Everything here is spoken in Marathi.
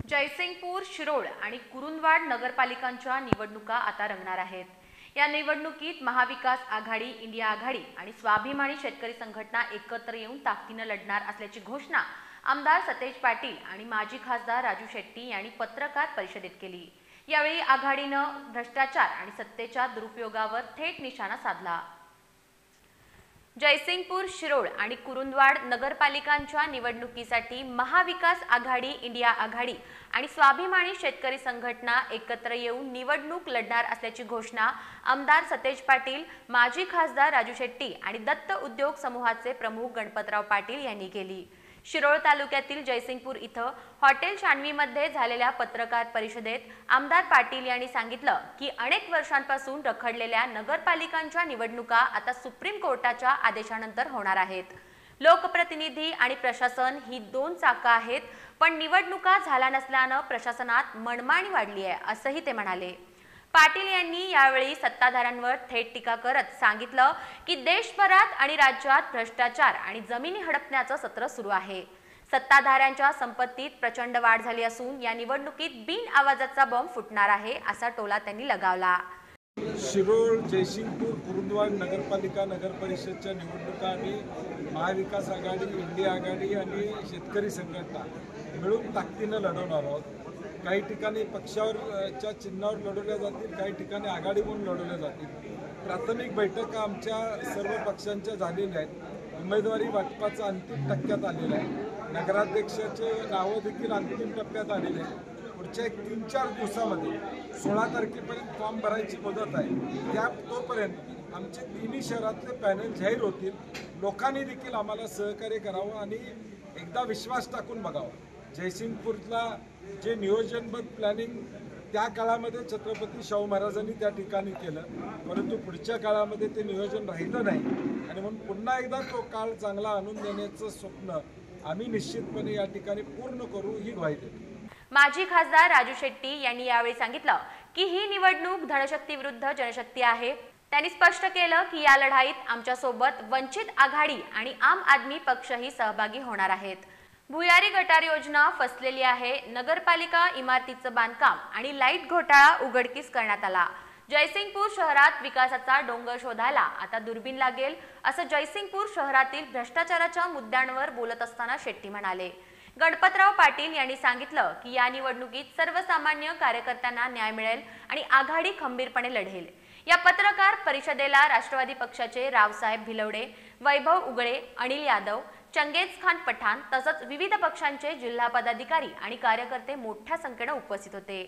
जयसिंगपूर, शिरोळ आणि कुरुंदवाड नगरपालिकांच्या निवडणुका आता रंगणार आहेत। या निवडणुकीत महाविकास आघाडी, इंडिया आघाडी आणि स्वाभिमानी शेतकरी संघटना एकत्र येऊन ताकदीने लढणार असल्याची घोषणा आमदार सतेज पाटील आणि माजी खासदार राजू शेट्टी यांनी पत्रकार परिषदेत केली। यावेळी आघाडीनं भ्रष्टाचार आणि सत्तेच्या दुरुपयोगावर थेट निशाणा साधला। जयसिंगपूर, शिरोळ आणि कुरुंदवाड नगरपालिकांच्या निवडणुकीसाठी महाविकास आघाडी, इंडिया आघाडी आणि स्वाभिमानी शेतकरी संघटना एकत्र येऊन निवडणूक लढणार असल्याची घोषणा आमदार सतेज पाटील, माजी खासदार राजू शेट्टी आणि दत्त उद्योग समूहाचे प्रमुख गणपतराव पाटील यांनी केली। शिरोळ तालुक्यातील जयसिंगपूर इथं हॉटेल शान्वीमध्ये झालेल्या पत्रकार परिषदेत आमदार पाटील यांनी सांगितलं की अनेक वर्षांपासून रखडलेल्या नगरपालिकांच्या निवडणुका आता सुप्रीम कोर्टाच्या आदेशानंतर होणार आहेत। लोकप्रतिनिधी आणि प्रशासन ही दोन चाकं आहेत, पण निवडणुका झाल्या नसल्यानं प्रशासनात मनमानी वाढली आहे असंही ते म्हणाले। पाटील यांनी यावेळी सत्ताधाऱ्यांवर थेट टीका करत सांगितलं की देशभरात आणि राज्यात भ्रष्टाचार आणि जमिनी हडपण्याचं सत्र सुरू आहे। सत्ताधाऱ्यांच्या संपत्तीत प्रचंड वाढ झाली असून या निवडणुकीत बिन आवाजाचा बॉम्ब फुटणार आहे असा टोला त्यांनी लगावला। शिरोळ, जयसिंगपूर, कुरुंदवाड नगरपालिका, नगरपरिषदच्या निवडणुका आम्ही महाविकास आघाडी, इंडिया आघाडी आणि शेतकरी संघटना मिळून ताकदीनं लढवणार आहोत। काही ठिकाणी पक्षावरच्या चिन्हावर लढवल्या जातील, काही ठिकाणी आघाडी म्हणून लढवल्या जातील। प्राथमिक बैठका आमच्या सर्व पक्षांच्या झालेल्या आहेत। उमेदवारी वाटपाचा अंतिम टप्प्यात आलेला आहे। नगराध्यक्षाचे नावं देखील अंतिम टप्प्यात आलेले आहेत। पुढच्या 3-4 दिवसामध्ये 16 तारखेपर्यंत फॉर्म भरायची मुदत आहे। तोपर्यंत आमचे तिन्ही शहरातले पॅनल जाहीर होतील। लोकांनी देखील आम्हाला सहकार्य करावं आणि एकदा विश्वास टाकून बघावं। जयसिंगपूरला जे नियोजनबद्ध प्लॅनिंग त्या काळामध्ये छत्रपती शाहू महाराजांनी त्या ठिकाणी केलं, परंतु पुढच्या काळामध्ये ते नियोजन राहिलं नाही आणि म्हणून पुन्हा एकदा तो काळ चांगला आणून देण्याचं स्वप्न आम्ही निश्चितपणे या ठिकाणी पूर्ण करू ही ग्वाही देतो। माजी खासदार राजू शेट्टी यांनी यावेळी सांगितलं की ही निवडणूक धनशक्ती विरुद्ध जनशक्ती आहे। त्यांनी स्पष्ट केलं की या लढाईत आमच्या सोबत वंचित आघाडी आणि आम आदमी पक्षही सहभागी होणार आहेत। भुयारी गटार योजना फसलेली आहे। नगरपालिका इमारतीचं बांधकाम आणि लाईट घोटाळा उघडकीस करण्यात आला। जयसिंगपूर शहरात विकासाचा डोंगर शोधायला आता दुर्बीण लागेल असं जयसिंगपूर शहरातील भ्रष्टाचाराच्या मुद्द्यांवर बोलत असताना शेट्टी म्हणाले। गणपतराव पाटील यांनी सांगितलं की या निवडणुकीत सर्वसामान्य कार्यकर्त्यांना न्याय मिळेल आणि आघाडी खंबीरपणे लढेल। या पत्रकार परिषदेला राष्ट्रवादी पक्षाचे रावसाहेब भिलवडे, वैभव उगळे, अनिल यादव, चंगेज खान पठाण तसंच विविध पक्षांचे जिल्हा पदाधिकारी आणि कार्यकर्ते मोठ्या संख्येने उपस्थित होते।